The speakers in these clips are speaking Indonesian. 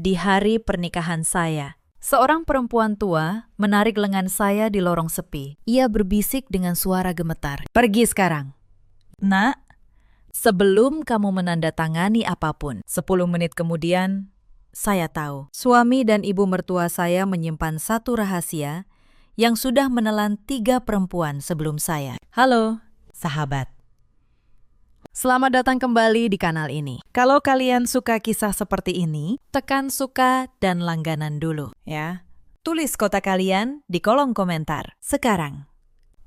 di hari pernikahan saya. Seorang perempuan tua menarik lengan saya di lorong sepi. Ia berbisik dengan suara gemetar. Pergi sekarang. Nak, sebelum kamu menandatangani apapun. 10 menit kemudian, saya tahu. Suami dan ibu mertua saya menyimpan satu rahasia yang sudah menelan 3 perempuan sebelum saya. Halo, sahabat. Selamat datang kembali di kanal ini. Kalau kalian suka kisah seperti ini, tekan suka dan langganan dulu, ya. Tulis kota kalian di kolom komentar. Sekarang,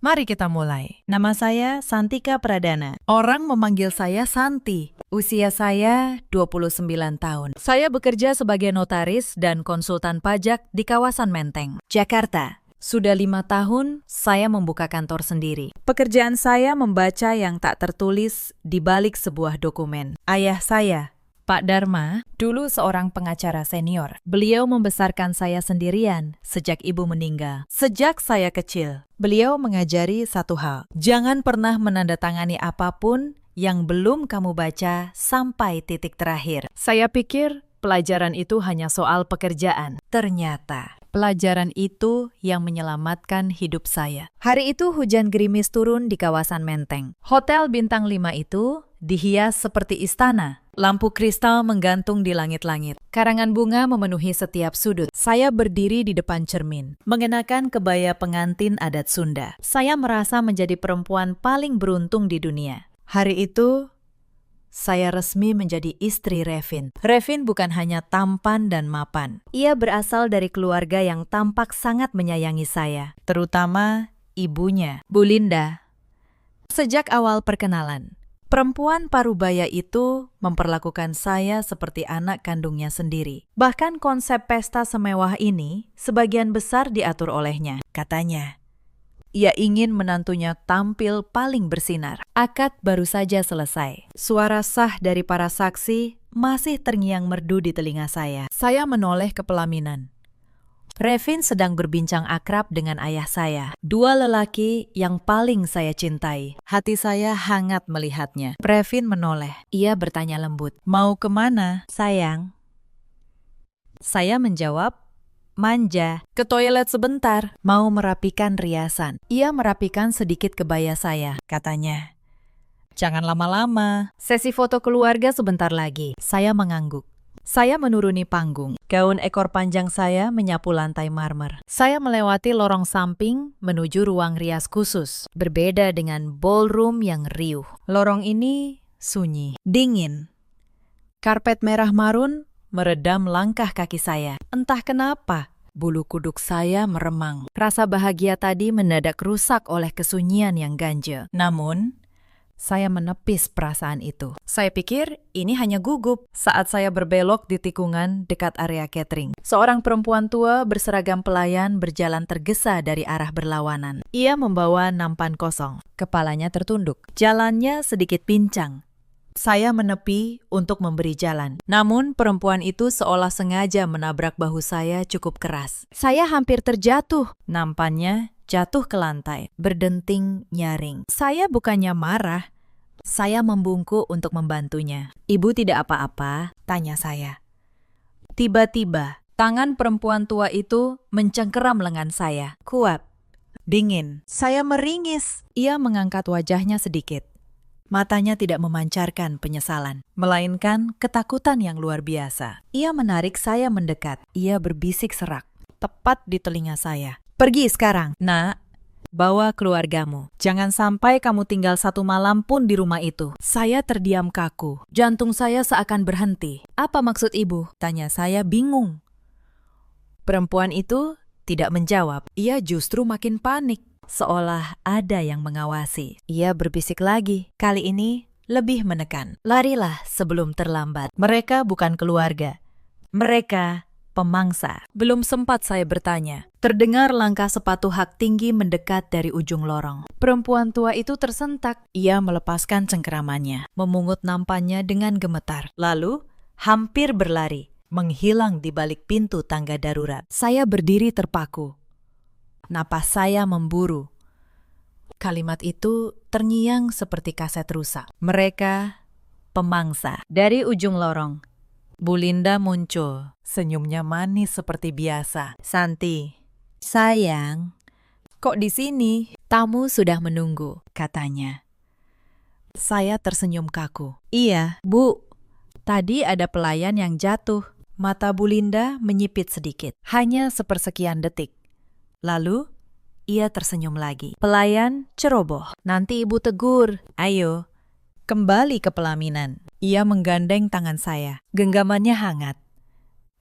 mari kita mulai. Nama saya Santika Pradana. Orang memanggil saya Santi. Usia saya 29 tahun. Saya bekerja sebagai notaris dan konsultan pajak di kawasan Menteng, Jakarta. Sudah 5 tahun, saya membuka kantor sendiri. Pekerjaan saya membaca yang tak tertulis di balik sebuah dokumen. Ayah saya, Pak Dharma, dulu seorang pengacara senior. Beliau membesarkan saya sendirian sejak ibu meninggal. Sejak saya kecil, beliau mengajari satu hal. Jangan pernah menandatangani apapun yang belum kamu baca sampai titik terakhir. Saya pikir pelajaran itu hanya soal pekerjaan. Ternyata pelajaran itu yang menyelamatkan hidup saya. Hari itu hujan gerimis turun di kawasan Menteng. Hotel bintang 5 itu dihias seperti istana. Lampu kristal menggantung di langit-langit. Karangan bunga memenuhi setiap sudut. Saya berdiri di depan cermin, mengenakan kebaya pengantin adat Sunda. Saya merasa menjadi perempuan paling beruntung di dunia. Hari itu, saya resmi menjadi istri Revin. Revin bukan hanya tampan dan mapan. Ia berasal dari keluarga yang tampak sangat menyayangi saya, terutama ibunya, Bu Linda. Sejak awal perkenalan, perempuan parubaya itu memperlakukan saya seperti anak kandungnya sendiri. Bahkan konsep pesta semewah ini sebagian besar diatur olehnya. Katanya, ia ingin menantunya tampil paling bersinar. Akad baru saja selesai. Suara sah dari para saksi masih terngiang merdu di telinga saya. Saya menoleh ke pelaminan. Revin sedang berbincang akrab dengan ayah saya. 2 lelaki yang paling saya cintai. Hati saya hangat melihatnya. Revin menoleh. Ia bertanya lembut, "Mau kemana, sayang?" Saya menjawab, "Manja, ke toilet sebentar, mau merapikan riasan." Ia merapikan sedikit kebaya saya, katanya. "Jangan lama-lama, sesi foto keluarga sebentar lagi." Saya mengangguk. Saya menuruni panggung. Gaun ekor panjang saya menyapu lantai marmer. Saya melewati lorong samping menuju ruang rias khusus. Berbeda dengan ballroom yang riuh. Lorong ini sunyi, dingin. Karpet merah marun meredam langkah kaki saya. Entah kenapa, bulu kuduk saya meremang. Rasa bahagia tadi mendadak rusak oleh kesunyian yang ganjil. Namun, saya menepis perasaan itu. Saya pikir ini hanya gugup saat saya berbelok di tikungan dekat area catering. Seorang perempuan tua berseragam pelayan berjalan tergesa dari arah berlawanan. Ia membawa nampan kosong. Kepalanya tertunduk. Jalannya sedikit pincang. Saya menepi untuk memberi jalan. Namun perempuan itu seolah sengaja menabrak bahu saya cukup keras. Saya hampir terjatuh. Nampannya jatuh ke lantai, berdenting nyaring. Saya bukannya marah. Saya membungkuk untuk membantunya. "Ibu tidak apa-apa?" tanya saya. Tiba-tiba, tangan perempuan tua itu mencengkeram lengan saya. Kuat, dingin. Saya meringis. Ia mengangkat wajahnya sedikit. Matanya tidak memancarkan penyesalan, melainkan ketakutan yang luar biasa. Ia menarik saya mendekat. Ia berbisik serak, tepat di telinga saya. "Pergi sekarang, Nak. Bawa keluargamu. Jangan sampai kamu tinggal 1 malam pun di rumah itu." Saya terdiam kaku. Jantung saya seakan berhenti. "Apa maksud ibu?" tanya saya bingung. Perempuan itu tidak menjawab. Ia justru makin panik. Seolah ada yang mengawasi. Ia berbisik lagi, kali ini lebih menekan. "Larilah sebelum terlambat. Mereka bukan keluarga. Mereka pemangsa." Belum sempat saya bertanya, terdengar langkah sepatu hak tinggi mendekat dari ujung lorong. Perempuan tua itu tersentak. Ia melepaskan cengkeramannya, memungut nampannya dengan gemetar. Lalu, hampir berlari, menghilang di balik pintu tangga darurat. Saya berdiri terpaku. Napas saya memburu. Kalimat itu terngiang seperti kaset rusak. Mereka pemangsa. Dari ujung lorong, Bu Linda muncul. Senyumnya manis seperti biasa. Santi, sayang, kok di sini? Tamu sudah menunggu, katanya. Saya tersenyum kaku. Iya, Bu. Tadi ada pelayan yang jatuh. Mata Bu Linda menyipit sedikit. Hanya sepersekian detik. Lalu, ia tersenyum lagi. Pelayan ceroboh. Nanti Ibu tegur. Ayo, kembali ke pelaminan. Ia menggandeng tangan saya. Genggamannya hangat.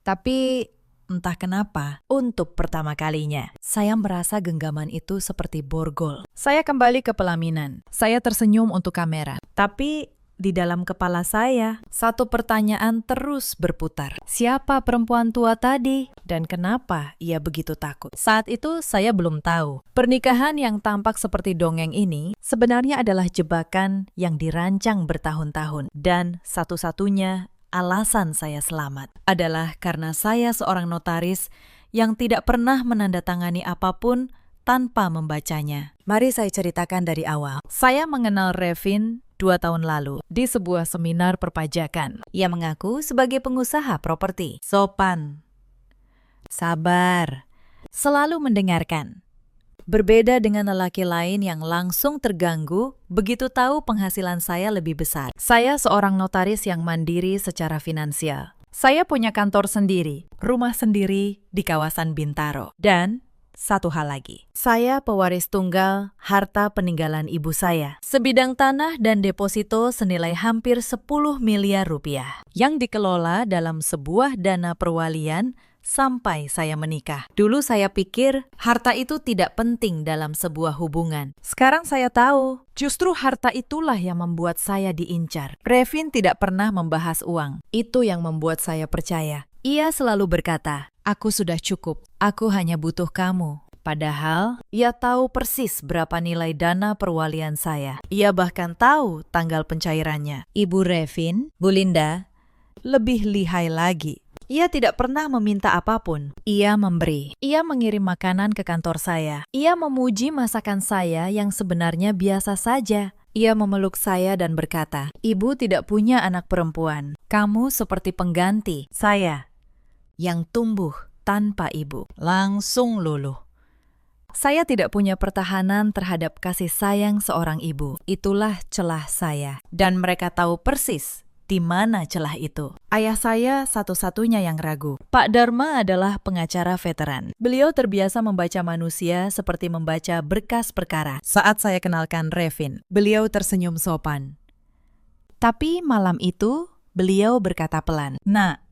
Tapi entah kenapa, untuk pertama kalinya, saya merasa genggaman itu seperti borgol. Saya kembali ke pelaminan. Saya tersenyum untuk kamera. Tapi di dalam kepala saya, satu pertanyaan terus berputar. Siapa perempuan tua tadi? Dan kenapa ia begitu takut? Saat itu saya belum tahu. Pernikahan yang tampak seperti dongeng ini sebenarnya adalah jebakan yang dirancang bertahun-tahun. Dan satu-satunya alasan saya selamat adalah karena saya seorang notaris yang tidak pernah menandatangani apapun tanpa membacanya. Mari saya ceritakan dari awal. Saya mengenal Revin 2 tahun lalu di sebuah seminar perpajakan. Ia mengaku sebagai pengusaha properti. Sopan, sabar, selalu mendengarkan. Berbeda dengan lelaki lain yang langsung terganggu begitu tahu penghasilan saya lebih besar. Saya seorang notaris yang mandiri secara finansial. Saya punya kantor sendiri, rumah sendiri di kawasan Bintaro. Dan satu hal lagi, saya pewaris tunggal harta peninggalan ibu saya. Sebidang tanah dan deposito senilai hampir 10 miliar rupiah yang dikelola dalam sebuah dana perwalian sampai saya menikah. Dulu saya pikir harta itu tidak penting dalam sebuah hubungan. Sekarang saya tahu, justru harta itulah yang membuat saya diincar. Revin tidak pernah membahas uang. Itu yang membuat saya percaya. Ia selalu berkata, "Aku sudah cukup, aku hanya butuh kamu." Padahal, ia tahu persis berapa nilai dana perwalian saya. Ia bahkan tahu tanggal pencairannya. Ibu Revin, Bu Linda, lebih lihai lagi. Ia tidak pernah meminta apapun. Ia memberi. Ia mengirim makanan ke kantor saya. Ia memuji masakan saya yang sebenarnya biasa saja. Ia memeluk saya dan berkata, "Ibu tidak punya anak perempuan. Kamu seperti pengganti saya yang tumbuh tanpa ibu." Langsung luluh. Saya tidak punya pertahanan terhadap kasih sayang seorang ibu. Itulah celah saya. Dan mereka tahu persis di mana celah itu. Ayah saya satu-satunya yang ragu. Pak Dharma adalah pengacara veteran. Beliau terbiasa membaca manusia seperti membaca berkas perkara. Saat saya kenalkan Revin, beliau tersenyum sopan. Tapi malam itu, beliau berkata pelan, "Nak,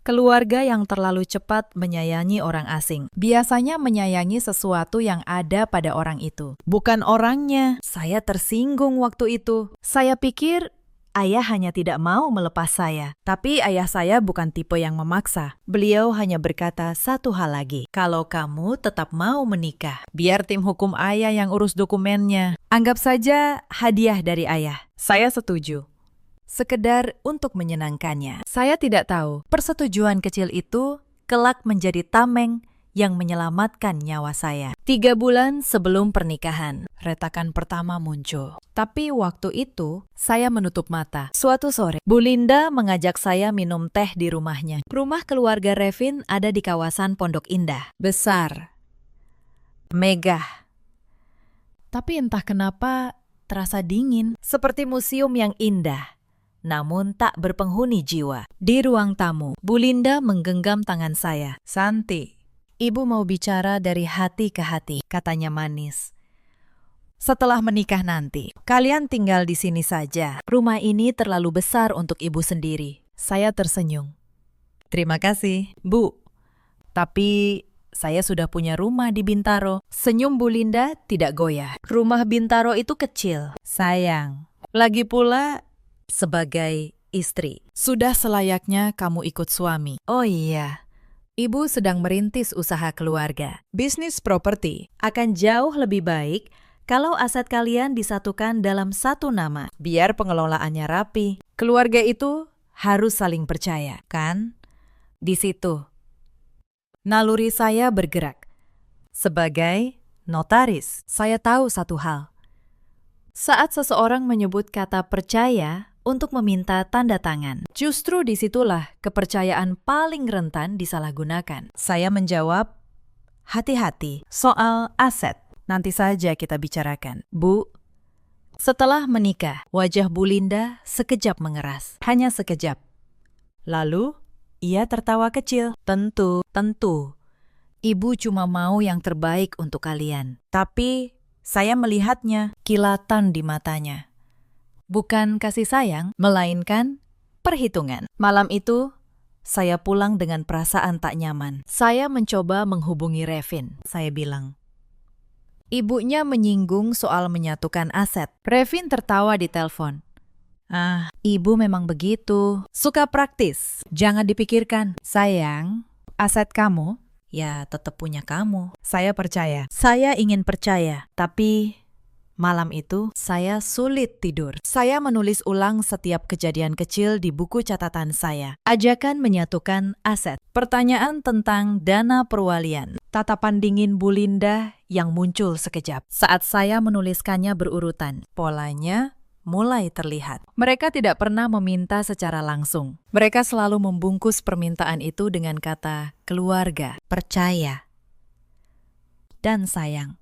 keluarga yang terlalu cepat menyayangi orang asing biasanya menyayangi sesuatu yang ada pada orang itu, bukan orangnya." Saya tersinggung waktu itu. Saya pikir ayah hanya tidak mau melepas saya. Tapi ayah saya bukan tipe yang memaksa. Beliau hanya berkata satu hal lagi. "Kalau kamu tetap mau menikah, biar tim hukum ayah yang urus dokumennya. Anggap saja hadiah dari ayah." Saya setuju. Sekedar untuk menyenangkannya. Saya tidak tahu, persetujuan kecil itu kelak menjadi tameng yang menyelamatkan nyawa saya. 3 bulan sebelum pernikahan, retakan pertama muncul. Tapi waktu itu, saya menutup mata. Suatu sore, Bu Linda mengajak saya minum teh di rumahnya. Rumah keluarga Revin ada di kawasan Pondok Indah. Besar, megah. Tapi entah kenapa terasa dingin, seperti museum yang indah, namun tak berpenghuni jiwa. Di ruang tamu, Bu Linda menggenggam tangan saya. "Santi, Ibu mau bicara dari hati ke hati," katanya manis. "Setelah menikah nanti, kalian tinggal di sini saja. Rumah ini terlalu besar untuk ibu sendiri." Saya tersenyum. "Terima kasih, Bu. Tapi saya sudah punya rumah di Bintaro." Senyum Bu Linda tidak goyah. "Rumah Bintaro itu kecil, sayang. Lagi pula, sebagai istri, sudah selayaknya kamu ikut suami." "Oh iya, Ibu sedang merintis usaha keluarga. Bisnis properti akan jauh lebih baik kalau aset kalian disatukan dalam satu nama, biar pengelolaannya rapi. Keluarga itu harus saling percaya, kan?" Di situ, naluri saya bergerak. Sebagai notaris, saya tahu satu hal. Saat seseorang menyebut kata percaya, untuk meminta tanda tangan. Justru disitulah kepercayaan paling rentan disalahgunakan. Saya menjawab, hati-hati soal aset. Nanti saja kita bicarakan. Bu, setelah menikah, wajah Bu Linda sekejap mengeras. Hanya sekejap. Lalu, ia tertawa kecil. Tentu. Ibu cuma mau yang terbaik untuk kalian. Tapi, saya melihatnya, kilatan di matanya. Bukan kasih sayang, melainkan perhitungan. Malam itu, saya pulang dengan perasaan tak nyaman. Saya mencoba menghubungi Revin. Saya bilang, ibunya menyinggung soal menyatukan aset. Revin tertawa di telepon. Ibu memang begitu. Suka praktis. Jangan dipikirkan. Sayang, aset kamu, ya tetap punya kamu. Saya percaya. Saya ingin percaya. Tapi malam itu, saya sulit tidur. Saya menulis ulang setiap kejadian kecil di buku catatan saya. Ajakan menyatukan aset. Pertanyaan tentang dana perwalian. Tatapan dingin Bu Linda yang muncul sekejap. Saat saya menuliskannya berurutan, polanya mulai terlihat. Mereka tidak pernah meminta secara langsung. Mereka selalu membungkus permintaan itu dengan kata keluarga, percaya, dan sayang.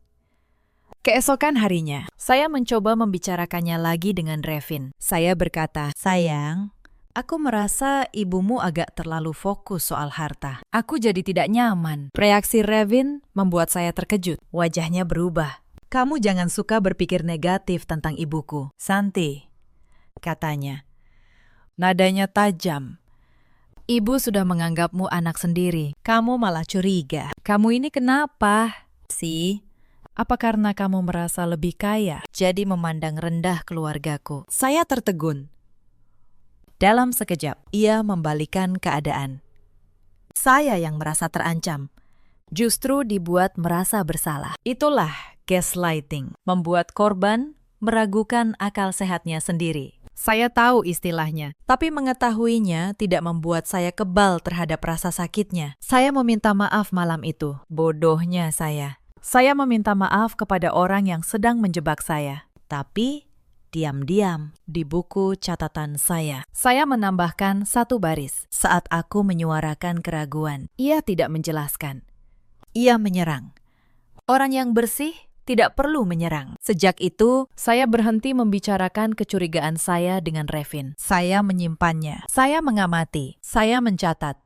Keesokan harinya, saya mencoba membicarakannya lagi dengan Revin. Saya berkata, sayang, aku merasa ibumu agak terlalu fokus soal harta. Aku jadi tidak nyaman. Reaksi Revin membuat saya terkejut. Wajahnya berubah. Kamu jangan suka berpikir negatif tentang ibuku, Santi, katanya. Nadanya tajam. Ibu sudah menganggapmu anak sendiri. Kamu malah curiga. Kamu ini kenapa? Apa karena kamu merasa lebih kaya, jadi memandang rendah keluargaku? Saya tertegun. Dalam sekejap, ia membalikan keadaan. Saya yang merasa terancam, justru dibuat merasa bersalah. Itulah gaslighting, membuat korban meragukan akal sehatnya sendiri. Saya tahu istilahnya, tapi mengetahuinya tidak membuat saya kebal terhadap rasa sakitnya. Saya meminta maaf malam itu. Bodohnya saya. Saya meminta maaf kepada orang yang sedang menjebak saya. Tapi, diam-diam di buku catatan saya menambahkan satu baris. Saat aku menyuarakan keraguan, ia tidak menjelaskan. Ia menyerang. Orang yang bersih tidak perlu menyerang. Sejak itu, saya berhenti membicarakan kecurigaan saya dengan Revin. Saya menyimpannya. Saya mengamati. Saya mencatat.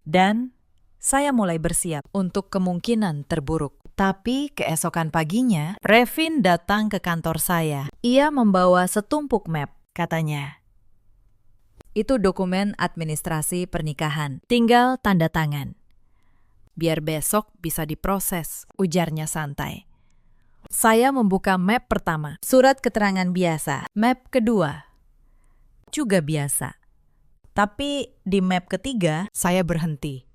Dan saya mulai bersiap untuk kemungkinan terburuk. Tapi keesokan paginya, Revin datang ke kantor saya. Ia membawa setumpuk map, katanya. Itu dokumen administrasi pernikahan. Tinggal tanda tangan. Biar besok bisa diproses, ujarnya santai. Saya membuka map pertama, surat keterangan biasa. Map kedua, juga biasa. Tapi di map ketiga, saya berhenti.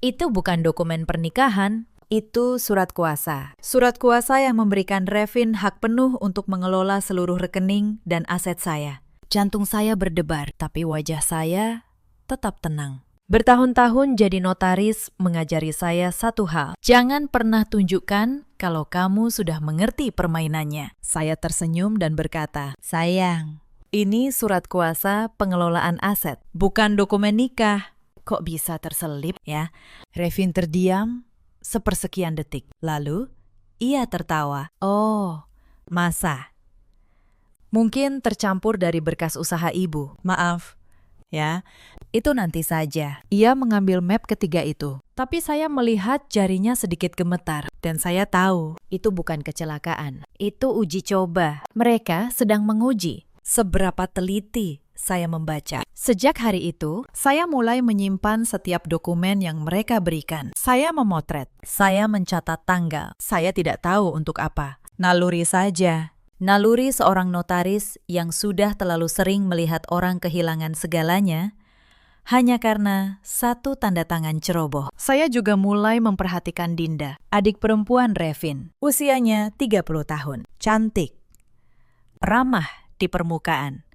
Itu bukan dokumen pernikahan. Itu surat kuasa. Surat kuasa yang memberikan Revin hak penuh untuk mengelola seluruh rekening dan aset saya. Jantung saya berdebar, tapi wajah saya tetap tenang. Bertahun-tahun jadi notaris mengajari saya satu hal. Jangan pernah tunjukkan kalau kamu sudah mengerti permainannya. Saya tersenyum dan berkata, sayang, ini surat kuasa pengelolaan aset, bukan dokumen nikah. Kok bisa terselip ya? Revin terdiam sepersekian detik. Lalu, ia tertawa. Oh, masa? Mungkin tercampur dari berkas usaha ibu. Maaf, ya. Itu nanti saja. Ia mengambil map ketiga itu. Tapi saya melihat jarinya sedikit gemetar. Dan saya tahu, itu bukan kecelakaan. Itu uji coba. Mereka sedang menguji seberapa teliti saya membaca. Sejak hari itu, saya mulai menyimpan setiap dokumen yang mereka berikan. Saya memotret, saya mencatat tanggal. Saya tidak tahu untuk apa. Naluri saja. Naluri seorang notaris yang sudah terlalu sering melihat orang kehilangan segalanya hanya karena satu tanda tangan ceroboh. Saya juga mulai memperhatikan Dinda, adik perempuan Revin. Usianya 30 tahun. Cantik. Ramah di permukaan.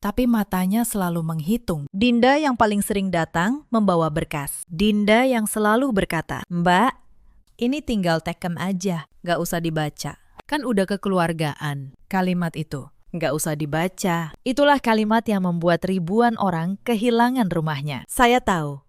Tapi matanya selalu menghitung. Dinda yang paling sering datang membawa berkas. Dinda yang selalu berkata, Mbak, ini tinggal teken aja, gak usah dibaca. Kan udah kekeluargaan. Kalimat itu nggak usah dibaca. Itulah kalimat yang membuat ribuan orang kehilangan rumahnya. Saya tahu,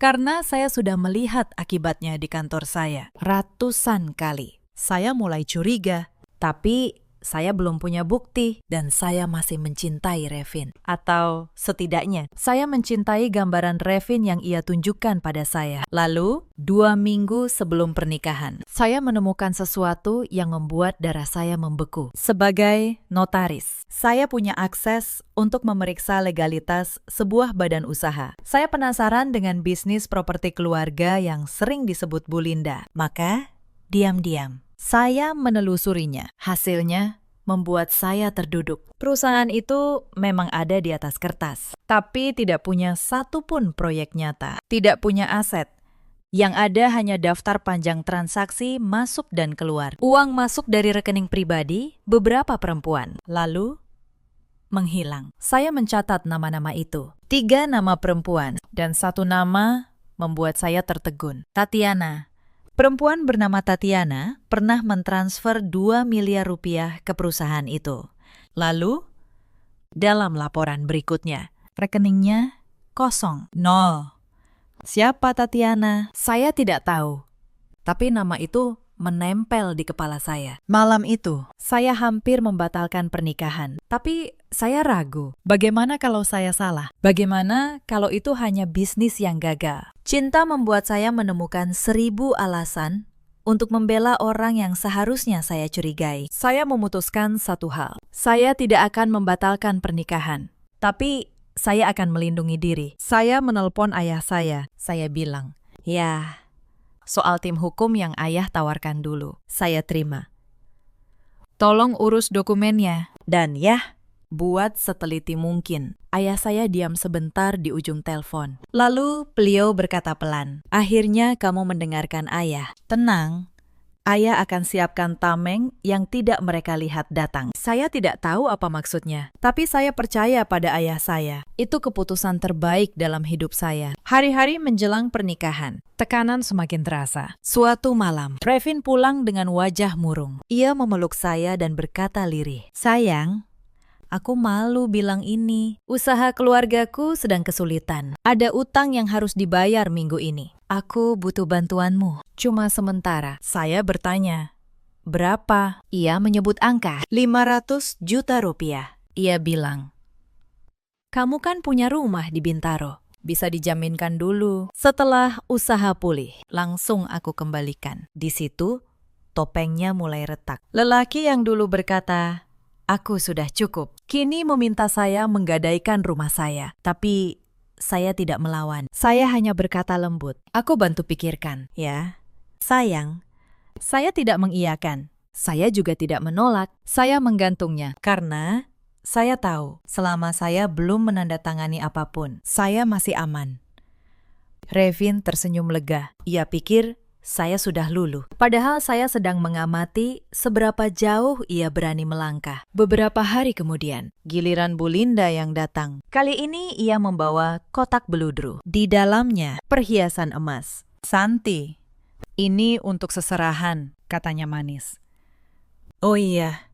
karena saya sudah melihat akibatnya di kantor saya ratusan kali. Saya mulai curiga, tapi saya belum punya bukti dan saya masih mencintai Revin. Atau setidaknya, saya mencintai gambaran Revin yang ia tunjukkan pada saya. Lalu, 2 minggu sebelum pernikahan, saya menemukan sesuatu yang membuat darah saya membeku. Sebagai notaris, saya punya akses untuk memeriksa legalitas sebuah badan usaha. Saya penasaran dengan bisnis properti keluarga yang sering disebut Bu Linda. Maka, diam-diam saya menelusurinya. Hasilnya membuat saya terduduk. Perusahaan itu memang ada di atas kertas, tapi tidak punya satupun proyek nyata. Tidak punya aset. Yang ada hanya daftar panjang transaksi masuk dan keluar. Uang masuk dari rekening pribadi beberapa perempuan. Lalu menghilang. Saya mencatat nama-nama itu. 3 nama perempuan dan 1 nama membuat saya tertegun. Tatiana. Perempuan bernama Tatiana pernah mentransfer 2 miliar rupiah ke perusahaan itu. Lalu, dalam laporan berikutnya, rekeningnya kosong, 0. Siapa Tatiana? Saya tidak tahu. Tapi nama itu menempel di kepala saya. Malam itu, saya hampir membatalkan pernikahan. Tapi saya ragu. Bagaimana kalau saya salah? Bagaimana kalau itu hanya bisnis yang gagal? Cinta membuat saya menemukan 1000 alasan untuk membela orang yang seharusnya saya curigai. Saya memutuskan satu hal. Saya tidak akan membatalkan pernikahan. Tapi saya akan melindungi diri. Saya menelpon ayah saya. Saya bilang, ya, soal tim hukum yang ayah tawarkan dulu. Saya terima. Tolong urus dokumennya. Dan ya, buat seteliti mungkin. Ayah saya diam sebentar di ujung telepon. Lalu beliau berkata pelan, akhirnya kamu mendengarkan ayah. Tenang, ayah akan siapkan tameng yang tidak mereka lihat datang. Saya tidak tahu apa maksudnya, tapi saya percaya pada ayah saya. Itu keputusan terbaik dalam hidup saya. Hari-hari menjelang pernikahan, tekanan semakin terasa. Suatu malam, Revin pulang dengan wajah murung. Ia memeluk saya dan berkata lirih, sayang, aku malu bilang ini. Usaha keluargaku sedang kesulitan. Ada utang yang harus dibayar minggu ini. Aku butuh bantuanmu. Cuma sementara. Saya bertanya, berapa? Ia menyebut angka 500 juta rupiah. Ia bilang, kamu kan punya rumah di Bintaro. Bisa dijaminkan dulu. Setelah usaha pulih, langsung aku kembalikan. Di situ, topengnya mulai retak. Lelaki yang dulu berkata, aku sudah cukup. Kini meminta saya menggadaikan rumah saya. Tapi saya tidak melawan. Saya hanya berkata lembut. Aku bantu pikirkan. Ya, sayang. Saya tidak mengiyakan. Saya juga tidak menolak. Saya menggantungnya. Karena saya tahu selama saya belum menandatangani apapun, saya masih aman. Revin tersenyum lega. Ia pikir saya sudah luluh. Padahal saya sedang mengamati seberapa jauh ia berani melangkah. Beberapa hari kemudian, giliran Bu Linda yang datang. Kali ini ia membawa kotak beludru. Di dalamnya perhiasan emas. Santi, ini untuk seserahan, katanya manis. Oh iya,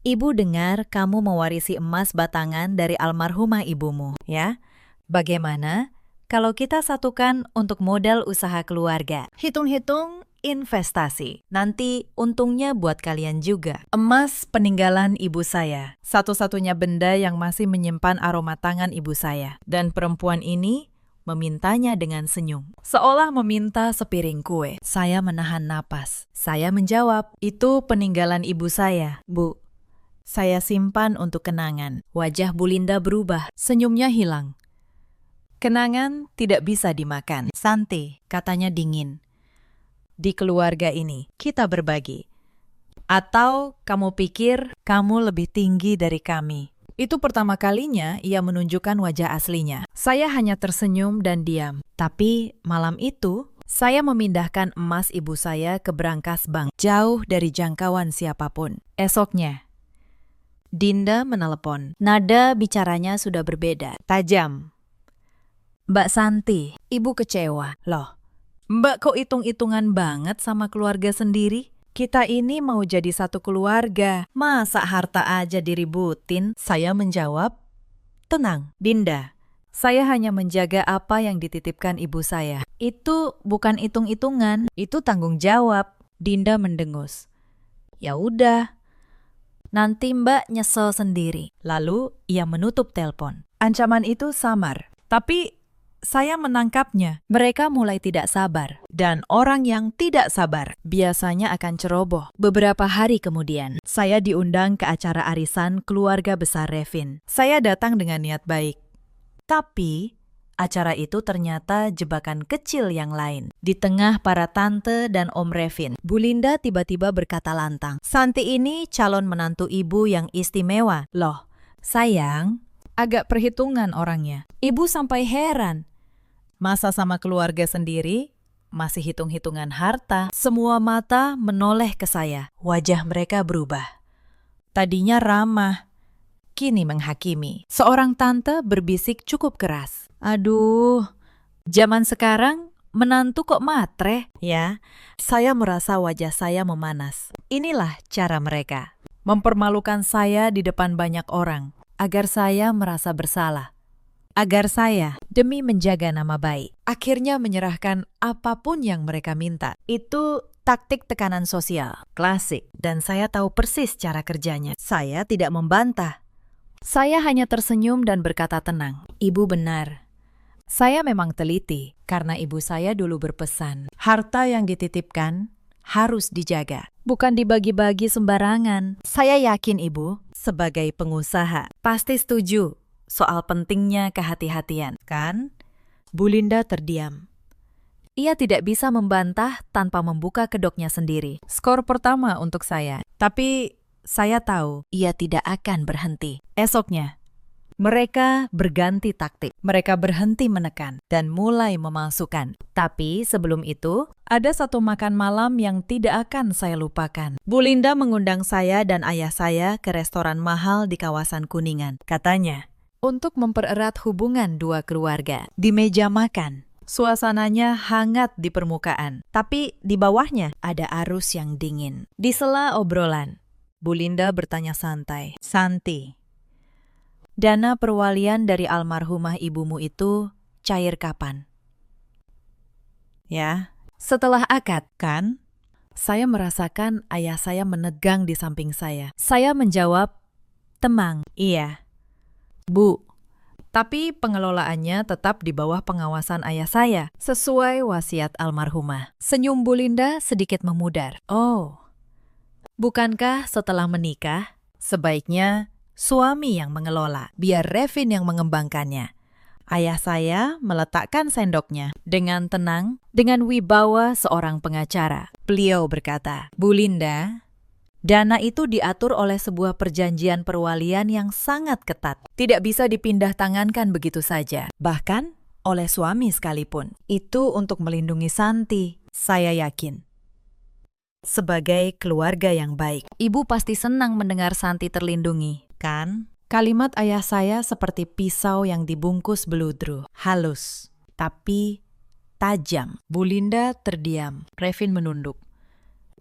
ibu dengar kamu mewarisi emas batangan dari almarhumah ibumu, ya? Bagaimana kalau kita satukan untuk modal usaha keluarga? Hitung-hitung investasi. Nanti untungnya buat kalian juga. Emas peninggalan ibu saya. Satu-satunya benda yang masih menyimpan aroma tangan ibu saya. Dan perempuan ini memintanya dengan senyum. Seolah meminta sepiring kue. Saya menahan napas. Saya menjawab, itu peninggalan ibu saya, Bu. Saya simpan untuk kenangan. Wajah Bu Linda berubah. Senyumnya hilang. Kenangan tidak bisa dimakan. Santi, katanya dingin. Di keluarga ini, kita berbagi. Atau kamu pikir kamu lebih tinggi dari kami? Itu pertama kalinya ia menunjukkan wajah aslinya. Saya hanya tersenyum dan diam. Tapi malam itu, saya memindahkan emas ibu saya ke brankas bank, jauh dari jangkauan siapapun. Esoknya, Dinda menelepon. Nada bicaranya sudah berbeda, tajam. Mbak Santi, ibu kecewa. Loh, Mbak kok hitung-hitungan banget sama keluarga sendiri? Kita ini mau jadi satu keluarga. Masa harta aja diributin? Saya menjawab, tenang. Dinda, saya hanya menjaga apa yang dititipkan ibu saya. Itu bukan hitung-hitungan, itu tanggung jawab. Dinda mendengus. Ya udah. Nanti Mbak nyesel sendiri. Lalu ia menutup telepon. Ancaman itu samar, tapi saya menangkapnya. Mereka mulai tidak sabar. Dan orang yang tidak sabar Biasanya akan ceroboh. Beberapa hari kemudian, saya diundang ke acara arisan keluarga besar Revin. Saya datang dengan niat baik. Tapi, acara itu ternyata jebakan kecil yang lain. Di tengah para tante dan Om Revin, Bu Linda tiba-tiba berkata lantang, "Santi ini calon menantu ibu yang istimewa." Loh, sayang, agak perhitungan orangnya. Ibu sampai heran. Masa sama keluarga sendiri, masih hitung-hitungan harta. Semua mata menoleh ke saya. Wajah mereka berubah. Tadinya ramah, kini menghakimi. Seorang tante berbisik cukup keras. Aduh, zaman sekarang menantu kok matre? Ya, saya merasa wajah saya memanas. Inilah cara mereka. Mempermalukan saya di depan banyak orang, agar saya merasa bersalah. Agar saya, demi menjaga nama baik, akhirnya menyerahkan apapun yang mereka minta. Itu taktik tekanan sosial, klasik, dan saya tahu persis cara kerjanya. Saya tidak membantah. Saya hanya tersenyum dan berkata tenang, "Ibu benar. Saya memang teliti, karena ibu saya dulu berpesan, harta yang dititipkan harus dijaga. Bukan dibagi-bagi sembarangan." Saya yakin ibu, sebagai pengusaha, pasti setuju soal pentingnya kehati-hatian, kan? Bu Linda terdiam. Ia tidak bisa membantah tanpa membuka kedoknya sendiri. Skor pertama untuk saya. Tapi saya tahu ia tidak akan berhenti. Esoknya, mereka berganti taktik. Mereka berhenti menekan dan mulai memasukkan. Tapi sebelum itu, ada satu makan malam yang tidak akan saya lupakan. Bu Linda mengundang saya dan ayah saya ke restoran mahal di kawasan Kuningan. Katanya, untuk mempererat hubungan dua keluarga. Di meja makan, suasananya hangat di permukaan, tapi di bawahnya ada arus yang dingin. Di sela obrolan, Bu Linda bertanya santai, "Santi, dana perwalian dari almarhumah ibumu itu cair kapan?" Ya, setelah akad, kan? Saya merasakan ayah saya menegang di samping saya. Saya menjawab, "Temang, iya. Bu, tapi pengelolaannya tetap di bawah pengawasan ayah saya, sesuai wasiat almarhumah." Senyum Bu Linda sedikit memudar. Oh, bukankah setelah menikah, sebaiknya suami yang mengelola, biar Revin yang mengembangkannya? Ayah saya meletakkan sendoknya dengan tenang, dengan wibawa seorang pengacara. Beliau berkata, "Bu Linda, dana itu diatur oleh sebuah perjanjian perwalian yang sangat ketat. Tidak bisa dipindah tangankan begitu saja. Bahkan oleh suami sekalipun. Itu untuk melindungi Santi, saya yakin. Sebagai keluarga yang baik, ibu pasti senang mendengar Santi terlindungi, kan?" Kalimat ayah saya seperti pisau yang dibungkus beludru. Halus, tapi tajam. Bu Linda terdiam. Revin menunduk.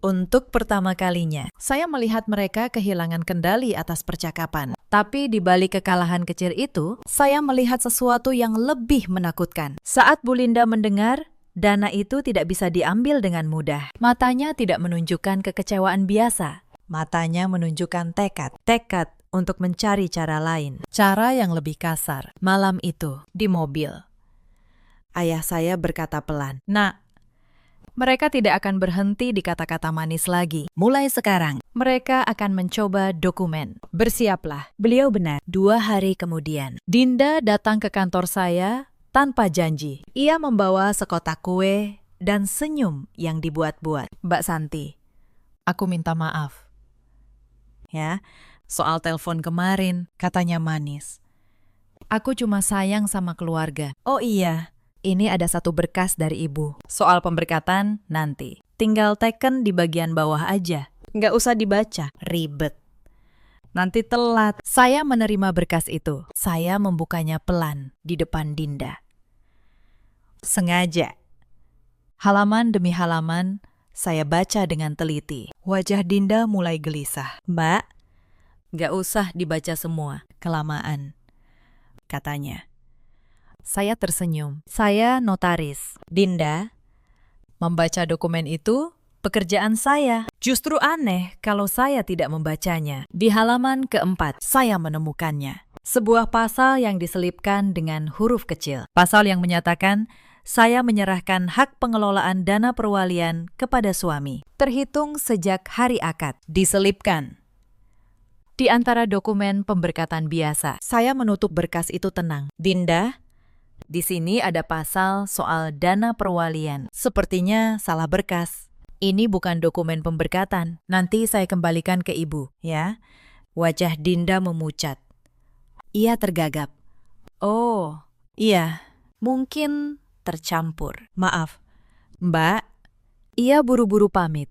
Untuk pertama kalinya, saya melihat mereka kehilangan kendali atas percakapan. Tapi di balik kekalahan kecil itu, saya melihat sesuatu yang lebih menakutkan. Saat Bu Linda mendengar, dana itu tidak bisa diambil dengan mudah. Matanya tidak menunjukkan kekecewaan biasa. Matanya menunjukkan tekad. Tekad untuk mencari cara lain. Cara yang lebih kasar. Malam itu, di mobil, ayah saya berkata pelan, "Nak, mereka tidak akan berhenti di kata-kata manis lagi. Mulai sekarang, mereka akan mencoba dokumen. Bersiaplah." Beliau benar. 2 hari kemudian, Dinda datang ke kantor saya tanpa janji. Ia membawa sekotak kue dan senyum yang dibuat-buat. "Mbak Santi, aku minta maaf. Ya, soal telepon kemarin," katanya manis. "Aku cuma sayang sama keluarga." "Oh iya, ini ada satu berkas dari ibu. Soal pemberkatan nanti. Tinggal teken di bagian bawah aja. Nggak usah dibaca. Ribet. Nanti telat." Saya menerima berkas itu. Saya membukanya pelan di depan Dinda. Sengaja. Halaman demi halaman, Saya baca dengan teliti. Wajah Dinda mulai gelisah. Mbak, gak usah dibaca semua. Kelamaan, katanya. Saya tersenyum. Saya notaris. Dinda, membaca dokumen itu pekerjaan saya. Justru aneh kalau saya tidak membacanya. Di halaman keempat, saya menemukannya. Sebuah pasal yang diselipkan dengan huruf kecil. Pasal yang menyatakan saya menyerahkan hak pengelolaan dana perwalian kepada suami. Terhitung sejak hari akad. Diselipkan. Di antara dokumen pemberkatan biasa. Saya menutup berkas itu tenang. Dinda, di sini ada pasal soal dana perwalian. Sepertinya salah berkas. Ini bukan dokumen pemberkatan. Nanti saya kembalikan ke ibu, ya. Wajah Dinda memucat. Ia tergagap. Oh, iya. Mungkin tercampur. Maaf, Mbak, ia buru-buru pamit.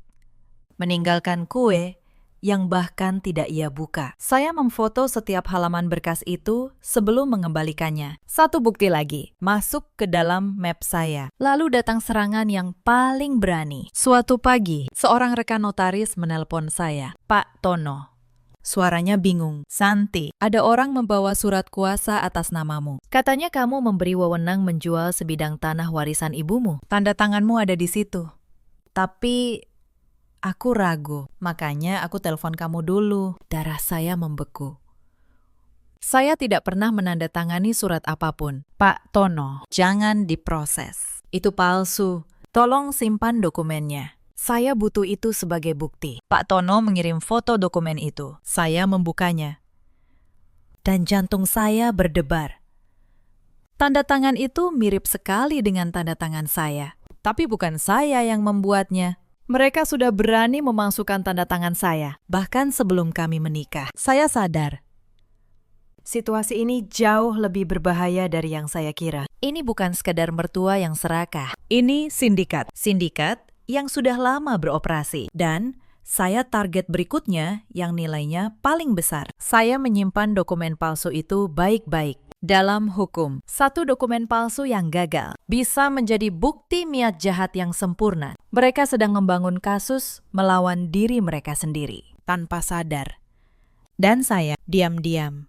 Meninggalkan kue yang bahkan tidak ia buka. Saya memfoto setiap halaman berkas itu sebelum mengembalikannya. Satu bukti lagi, masuk ke dalam map saya. Lalu datang serangan yang paling berani. Suatu pagi, seorang rekan notaris menelpon saya. Pak Tono. Suaranya bingung. Santi, ada orang membawa surat kuasa atas namamu. Katanya kamu memberi wewenang menjual sebidang tanah warisan ibumu. Tanda tanganmu ada di situ. Tapi aku ragu, makanya aku telepon kamu dulu. Darah saya membeku. Saya tidak pernah menandatangani surat apapun. Pak Tono, jangan diproses. Itu palsu. Tolong simpan dokumennya. Saya butuh itu sebagai bukti. Pak Tono mengirim foto dokumen itu. Saya membukanya. Dan jantung saya berdebar. Tanda tangan itu mirip sekali dengan tanda tangan saya. Tapi bukan saya yang membuatnya. Mereka sudah berani memasukkan tanda tangan saya. Bahkan sebelum kami menikah. Saya sadar. Situasi ini jauh lebih berbahaya dari yang saya kira. Ini bukan sekadar mertua yang serakah. Ini sindikat. Sindikat yang sudah lama beroperasi. Dan saya target berikutnya yang nilainya paling besar. Saya menyimpan dokumen palsu itu baik-baik. Dalam hukum, satu dokumen palsu yang gagal bisa menjadi bukti niat jahat yang sempurna. Mereka sedang membangun kasus melawan diri mereka sendiri tanpa sadar. Dan saya diam-diam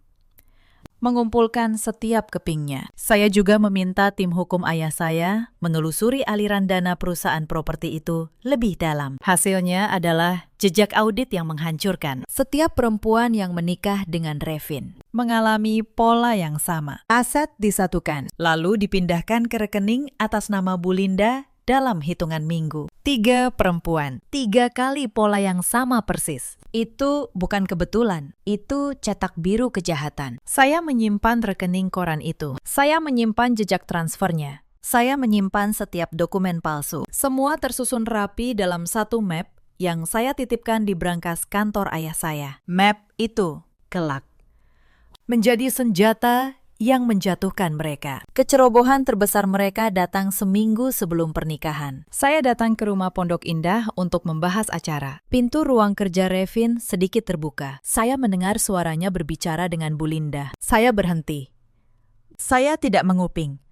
mengumpulkan setiap kepingnya. Saya juga meminta tim hukum ayah saya menelusuri aliran dana perusahaan properti itu lebih dalam. Hasilnya adalah jejak audit yang menghancurkan. Setiap perempuan yang menikah dengan Revin mengalami pola yang sama. Aset disatukan, lalu dipindahkan ke rekening atas nama Bu Linda dalam hitungan minggu. 3 perempuan, 3 kali pola yang sama persis. Itu bukan kebetulan, itu cetak biru kejahatan. Saya menyimpan rekening koran itu. Saya menyimpan jejak transfernya. Saya menyimpan setiap dokumen palsu. Semua tersusun rapi dalam satu map yang saya titipkan di brankas kantor ayah saya. Map itu kelak menjadi senjata yang menjatuhkan mereka. Kecerobohan terbesar mereka datang seminggu sebelum pernikahan. Saya datang ke rumah Pondok Indah untuk membahas acara. Pintu ruang kerja Revin sedikit terbuka. Saya mendengar suaranya berbicara dengan Bu Linda. Saya berhenti. Saya tidak menguping.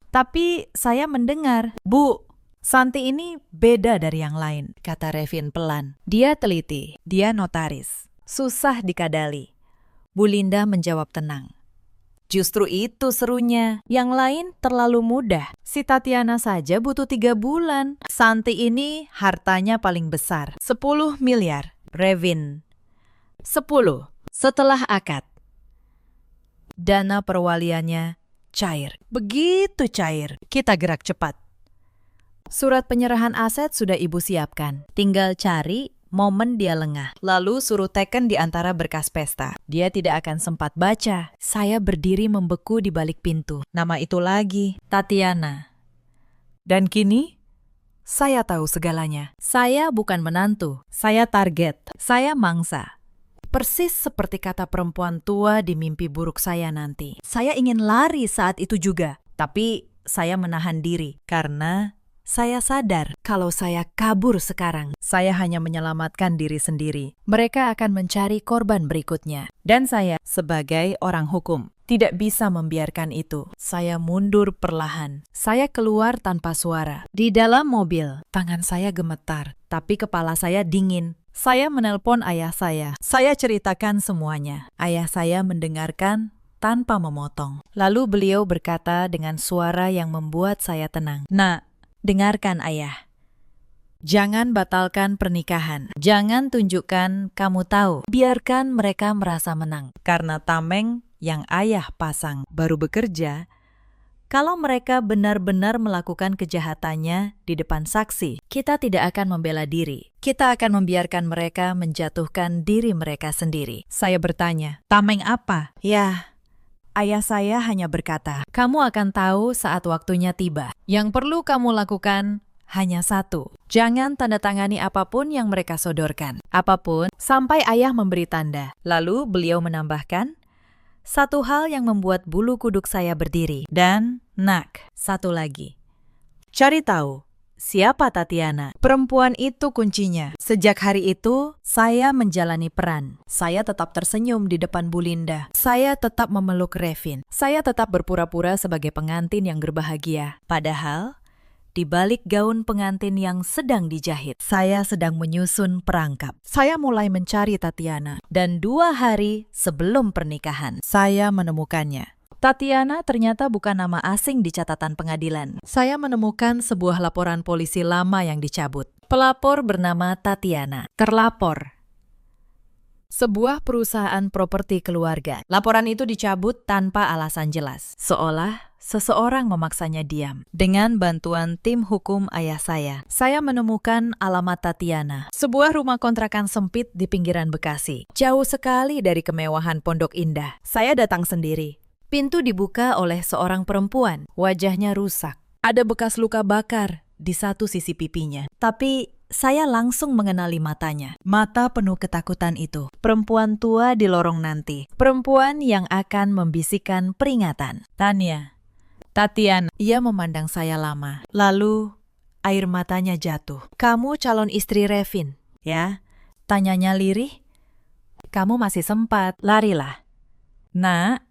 Tapi saya mendengar, "Bu, Santi ini beda dari yang lain," kata Revin pelan. Dia teliti, dia notaris. Susah dikadali. Bu Linda menjawab tenang. Justru itu serunya. Yang lain terlalu mudah. Si Tatiana saja butuh 3 bulan. Santi ini hartanya paling besar. 10 miliar. Revin. 10. Setelah akad. Dana perwaliannya cair. Begitu cair. Kita gerak cepat. Surat penyerahan aset sudah ibu siapkan. Tinggal cari momen dia lengah. Lalu suruh teken di antara berkas pesta. Dia tidak akan sempat baca. Saya berdiri membeku di balik pintu. Nama itu lagi, Tatiana. Dan kini, saya tahu segalanya. Saya bukan menantu. Saya target. Saya mangsa. Persis seperti kata perempuan tua di mimpi buruk saya nanti. Saya ingin lari saat itu juga. Tapi saya menahan diri karena Saya sadar kalau saya kabur sekarang. Saya hanya menyelamatkan diri sendiri. Mereka akan mencari korban berikutnya. Dan saya, sebagai orang hukum, tidak bisa membiarkan itu. Saya mundur perlahan. Saya keluar tanpa suara. Di dalam mobil, tangan saya gemetar, tapi kepala saya dingin. Saya menelpon ayah saya. Saya ceritakan semuanya. Ayah saya mendengarkan tanpa memotong. Lalu beliau berkata dengan suara yang membuat saya tenang. "Nak, dengarkan ayah. Jangan batalkan pernikahan. Jangan tunjukkan kamu tahu. Biarkan mereka merasa menang. Karena tameng yang ayah pasang baru bekerja, kalau mereka benar-benar melakukan kejahatannya di depan saksi, kita tidak akan membela diri. Kita akan membiarkan mereka menjatuhkan diri mereka sendiri." Saya bertanya, "Tameng apa?" "Ya," ayah saya hanya berkata, "Kamu akan tahu saat waktunya tiba. Yang perlu kamu lakukan hanya satu. Jangan tanda tangani apapun yang mereka sodorkan. Apapun, sampai ayah memberi tanda." Lalu beliau menambahkan, "Satu hal yang membuat bulu kuduk saya berdiri. Dan, nak, satu lagi. Cari tahu, siapa Tatiana? Perempuan itu kuncinya." Sejak hari itu, saya menjalani peran. Saya tetap tersenyum di depan Bu Linda. Saya tetap memeluk Revin. Saya tetap berpura-pura sebagai pengantin yang berbahagia. Padahal, di balik gaun pengantin yang sedang dijahit, saya sedang menyusun perangkap. Saya mulai mencari Tatiana. Dan 2 hari sebelum pernikahan, saya menemukannya. Tatiana ternyata bukan nama asing di catatan pengadilan. Saya menemukan sebuah laporan polisi lama yang dicabut. Pelapor bernama Tatiana. Terlapor, sebuah perusahaan properti keluarga. Laporan itu dicabut tanpa alasan jelas, seolah seseorang memaksanya diam. Dengan bantuan tim hukum ayah saya menemukan alamat Tatiana. Sebuah rumah kontrakan sempit di pinggiran Bekasi. Jauh sekali dari kemewahan Pondok Indah. Saya datang sendiri. Pintu dibuka oleh seorang perempuan. Wajahnya rusak. Ada bekas luka bakar di satu sisi pipinya. Tapi saya langsung mengenali matanya. Mata penuh ketakutan itu. Perempuan tua di lorong nanti. Perempuan yang akan membisikkan peringatan. Tatiana. Ia memandang saya lama. Lalu, air matanya jatuh. "Kamu calon istri Revin, ya?" Tanyanya lirih. "Kamu masih sempat, larilah." "Nak,"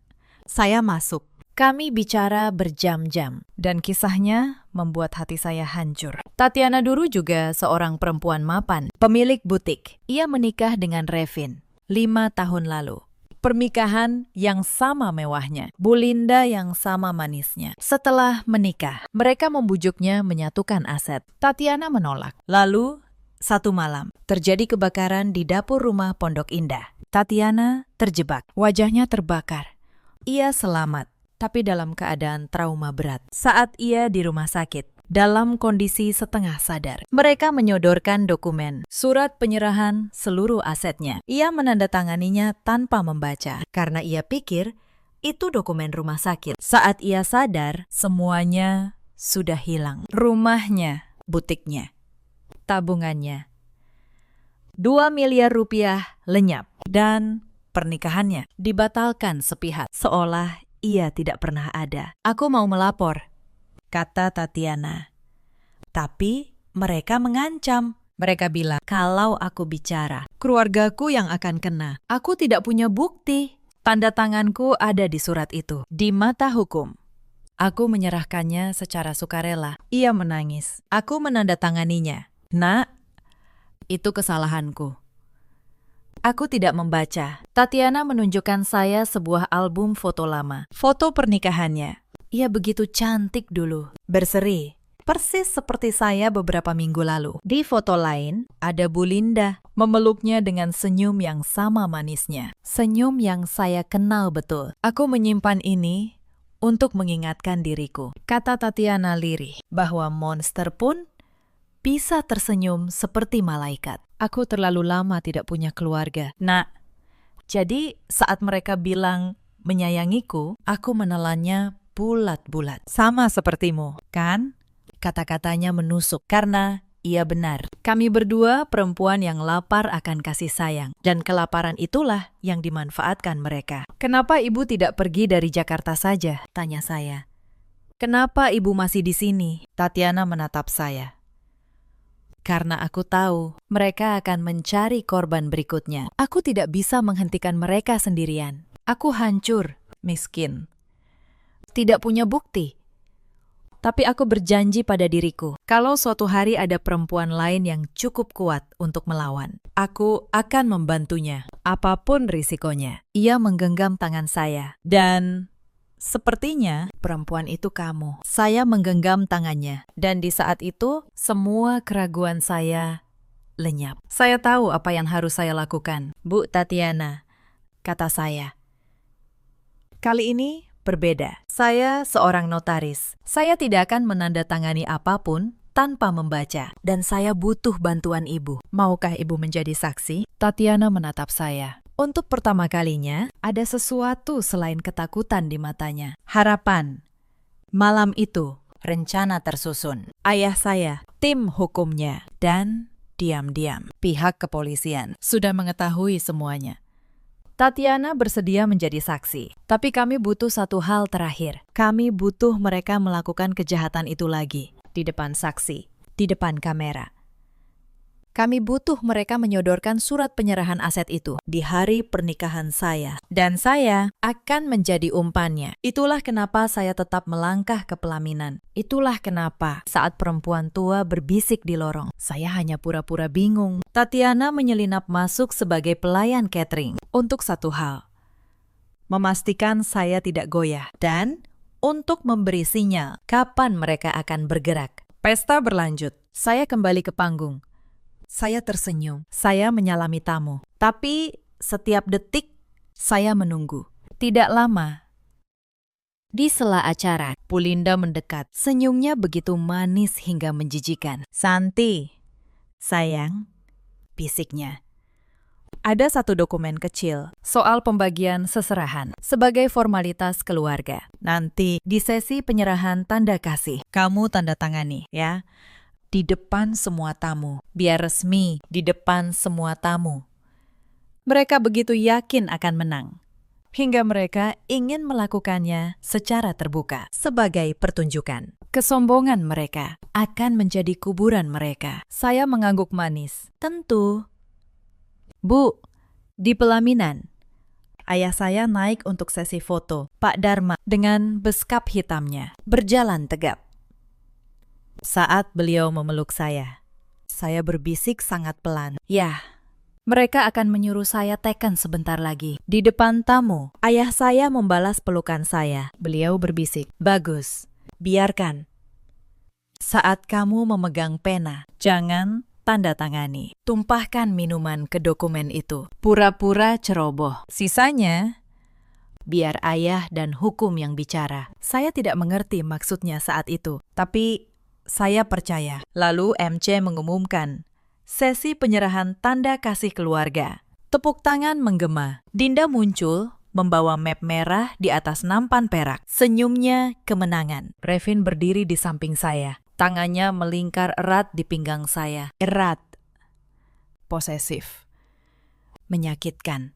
saya masuk. Kami bicara berjam-jam, dan kisahnya membuat hati saya hancur. Tatiana dulu juga seorang perempuan mapan, pemilik butik. Ia menikah dengan Revin 5 tahun lalu. Pernikahan yang sama mewahnya, Bu Linda yang sama manisnya. Setelah menikah, mereka membujuknya menyatukan aset. Tatiana menolak. Lalu, satu malam, terjadi kebakaran di dapur rumah Pondok Indah. Tatiana terjebak, wajahnya terbakar. Ia selamat, tapi dalam keadaan trauma berat. Saat ia di rumah sakit, dalam kondisi setengah sadar, mereka menyodorkan dokumen, surat penyerahan seluruh asetnya. Ia menandatanganinya tanpa membaca, karena ia pikir itu dokumen rumah sakit. Saat ia sadar, semuanya sudah hilang. Rumahnya, butiknya, tabungannya. 2 miliar rupiah lenyap, dan pernikahannya dibatalkan sepihak, seolah ia tidak pernah ada. "Aku mau melapor," kata Tatiana. "Tapi mereka mengancam." Mereka bilang, "Kalau aku bicara, keluargaku yang akan kena. Aku tidak punya bukti." Tanda tanganku ada di surat itu, di mata hukum. Aku menyerahkannya secara sukarela. Ia menangis. Aku menandatanganinya. "Nak, itu kesalahanku. Aku tidak membaca." Tatiana menunjukkan saya sebuah album foto lama. Foto pernikahannya. Ia begitu cantik dulu, berseri, persis seperti saya beberapa minggu lalu. Di foto lain, ada Bu Linda memeluknya dengan senyum yang sama manisnya. Senyum yang saya kenal betul. "Aku menyimpan ini untuk mengingatkan diriku," kata Tatiana lirih, "bahwa monster pun bisa tersenyum seperti malaikat. Aku terlalu lama tidak punya keluarga." Nah, jadi saat mereka bilang menyayangiku, aku menelannya bulat-bulat. "Sama sepertimu, kan?" Kata-katanya menusuk karena ia benar. Kami berdua perempuan yang lapar akan kasih sayang, dan kelaparan itulah yang dimanfaatkan mereka. "Kenapa ibu tidak pergi dari Jakarta saja?" tanya saya. Kenapa ibu masih di sini? Tatiana menatap saya. Karena aku tahu mereka akan mencari korban berikutnya. Aku tidak bisa menghentikan mereka sendirian. Aku hancur, miskin. Tidak punya bukti. Tapi aku berjanji pada diriku, kalau suatu hari ada perempuan lain yang cukup kuat untuk melawan, aku akan membantunya, apapun risikonya. Ia menggenggam tangan saya, dan sepertinya perempuan itu kamu. Saya menggenggam tangannya, dan di saat itu semua keraguan saya lenyap. Saya tahu apa yang harus saya lakukan. Bu Tatiana, kata saya. Kali ini berbeda. Saya seorang notaris. Saya tidak akan menandatangani apapun tanpa membaca. Dan saya butuh bantuan ibu. Maukah ibu menjadi saksi? Tatiana menatap saya. Untuk pertama kalinya, ada sesuatu selain ketakutan di matanya. Harapan. Malam itu, rencana tersusun. Ayah saya, tim hukumnya, dan diam-diam pihak kepolisian sudah mengetahui semuanya. Tatiana bersedia menjadi saksi, tapi kami butuh satu hal terakhir. Kami butuh mereka melakukan kejahatan itu lagi, di depan saksi, di depan kamera. Kami butuh mereka menyodorkan surat penyerahan aset itu di hari pernikahan saya. Dan saya akan menjadi umpannya. Itulah kenapa saya tetap melangkah ke pelaminan. Itulah kenapa saat perempuan tua berbisik di lorong, saya hanya pura-pura bingung. Tatiana menyelinap masuk sebagai pelayan catering untuk satu hal. Memastikan saya tidak goyah dan untuk memberi sinyal kapan mereka akan bergerak. Pesta berlanjut. Saya kembali ke panggung. Saya tersenyum. Saya menyalami tamu. Tapi setiap detik saya menunggu. Tidak lama. Di sela acara, Bulinda mendekat. Senyumnya begitu manis hingga menjijikan. Santi, sayang, bisiknya. Ada satu dokumen kecil soal pembagian seserahan sebagai formalitas keluarga. Nanti di sesi penyerahan tanda kasih, kamu tanda tangani ya. Di depan semua tamu. Biar resmi di depan semua tamu. Mereka begitu yakin akan menang. Hingga mereka ingin melakukannya secara terbuka. Sebagai pertunjukan. Kesombongan mereka akan menjadi kuburan mereka. Saya mengangguk manis. Tentu. Bu, di pelaminan. Ayah saya naik untuk sesi foto. Pak Dharma dengan beskap hitamnya. Berjalan tegap. Saat beliau memeluk saya berbisik sangat pelan. Ya, mereka akan menyuruh saya teken sebentar lagi. Di depan tamu, ayah saya membalas pelukan saya. Beliau berbisik, bagus, biarkan. Saat kamu memegang pena, jangan tanda tangani. Tumpahkan minuman ke dokumen itu. Pura-pura ceroboh. Sisanya, biar ayah dan hukum yang bicara. Saya tidak mengerti maksudnya saat itu, tapi saya percaya. Lalu MC mengumumkan sesi penyerahan tanda kasih keluarga. Tepuk tangan menggema. Dinda muncul membawa map merah di atas nampan perak. Senyumnya kemenangan. Revin berdiri di samping saya. Tangannya melingkar erat di pinggang saya. Erat. Posesif. Menyakitkan.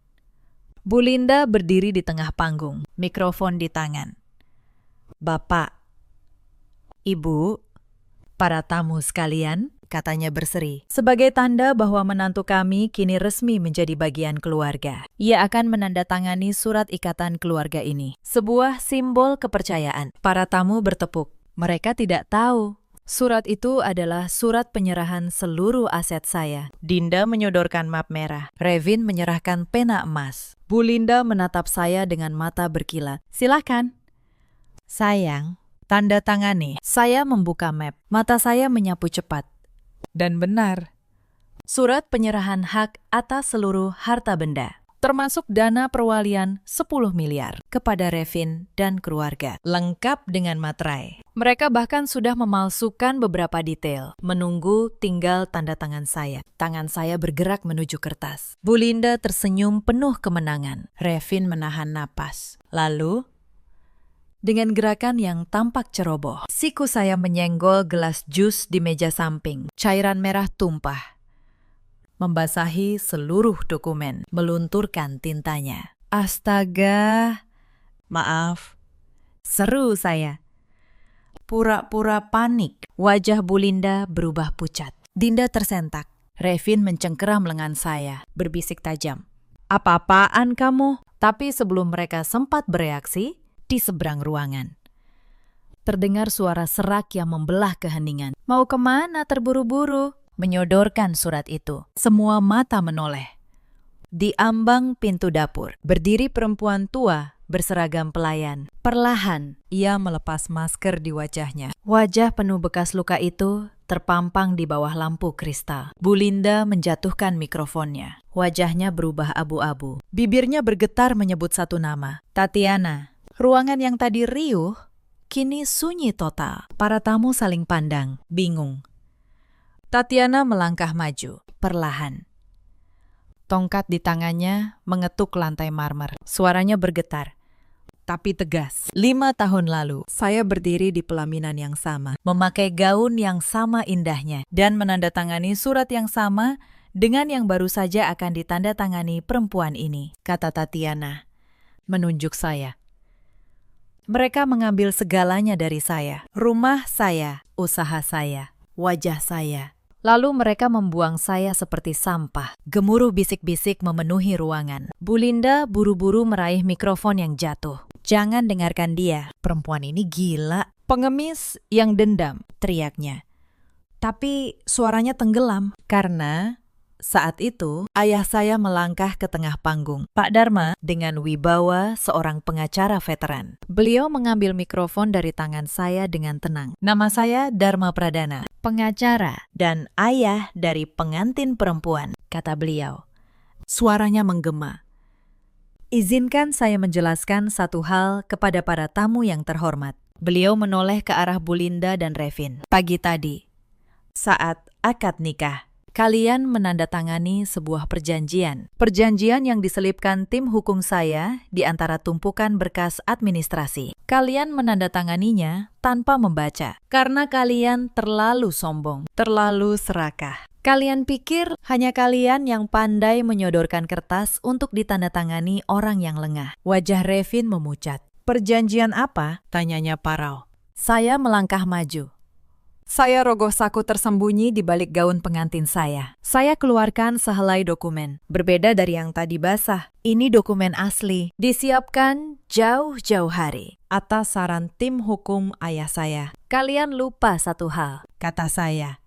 Bulinda berdiri di tengah panggung. Mikrofon di tangan. Bapak, Ibu, para tamu sekalian, katanya berseri. Sebagai tanda bahwa menantu kami kini resmi menjadi bagian keluarga. Ia akan menandatangani surat ikatan keluarga ini. Sebuah simbol kepercayaan. Para tamu bertepuk. Mereka tidak tahu. Surat itu adalah surat penyerahan seluruh aset saya. Dinda menyodorkan map merah. Revin menyerahkan pena emas. Bulinda menatap saya dengan mata berkilat. Silakan. Sayang. Tanda tangani. Saya membuka map. Mata saya menyapu cepat. Dan benar. Surat penyerahan hak atas seluruh harta benda. Termasuk dana perwalian 10 miliar kepada Revin dan keluarga. Lengkap dengan materai. Mereka bahkan sudah memalsukan beberapa detail. Menunggu tinggal tanda tangan saya. Tangan saya bergerak menuju kertas. Bulinda tersenyum penuh kemenangan. Revin menahan napas. Lalu dengan gerakan yang tampak ceroboh, siku saya menyenggol gelas jus di meja samping. Cairan merah tumpah, membasahi seluruh dokumen, melunturkan tintanya. Astaga, maaf, seru saya. pura-pura panik. Wajah Bu Linda berubah pucat. Dinda tersentak. Revin mencengkeram lengan saya, berbisik tajam. Apa-apaan kamu? Tapi sebelum mereka sempat bereaksi, di seberang ruangan terdengar suara serak yang membelah keheningan. Mau kemana terburu-buru? Menyodorkan surat itu. Semua mata menoleh. Di ambang pintu dapur, berdiri perempuan tua berseragam pelayan. Perlahan, ia melepas masker di wajahnya. Wajah penuh bekas luka itu terpampang di bawah lampu kristal. Bu Linda menjatuhkan mikrofonnya. Wajahnya berubah abu-abu. Bibirnya bergetar menyebut satu nama. Tatiana. Ruangan yang tadi riuh, kini sunyi total. Para tamu saling pandang, bingung. Tatiana melangkah maju, perlahan. Tongkat di tangannya mengetuk lantai marmer. Suaranya bergetar, tapi tegas. 5 tahun lalu, saya berdiri di pelaminan yang sama, memakai gaun yang sama indahnya, dan menandatangani surat yang sama dengan yang baru saja akan ditandatangani perempuan ini, kata Tatiana, menunjuk saya. Mereka mengambil segalanya dari saya, rumah saya, usaha saya, wajah saya. Lalu mereka membuang saya seperti sampah. Gemuruh bisik-bisik memenuhi ruangan. Bu Linda buru-buru meraih mikrofon yang jatuh. Jangan dengarkan dia. Perempuan ini gila. Pengemis yang dendam, teriaknya. Tapi suaranya tenggelam. Karena saat itu ayah saya melangkah ke tengah panggung. Pak Dharma dengan wibawa seorang pengacara veteran. Beliau mengambil mikrofon dari tangan saya dengan tenang. Nama saya Dharma Pradana, pengacara dan ayah dari pengantin perempuan, kata beliau. Suaranya menggema. Izinkan saya menjelaskan satu hal kepada para tamu yang terhormat. Beliau menoleh ke arah Bu Linda dan Revin. Pagi tadi, saat akad nikah, kalian menandatangani sebuah perjanjian. Perjanjian yang diselipkan tim hukum saya di antara tumpukan berkas administrasi. Kalian menandatanganinya tanpa membaca. Karena kalian terlalu sombong, terlalu serakah. Kalian pikir hanya kalian yang pandai menyodorkan kertas untuk ditandatangani orang yang lengah. Wajah Revin memucat. Perjanjian apa? Tanyanya parau. Saya melangkah maju. Saya rogoh saku tersembunyi di balik gaun pengantin saya. Saya keluarkan sehelai dokumen. Berbeda dari yang tadi basah. Ini dokumen asli. Disiapkan jauh-jauh hari. Atas saran tim hukum ayah saya. Kalian lupa satu hal, kata saya.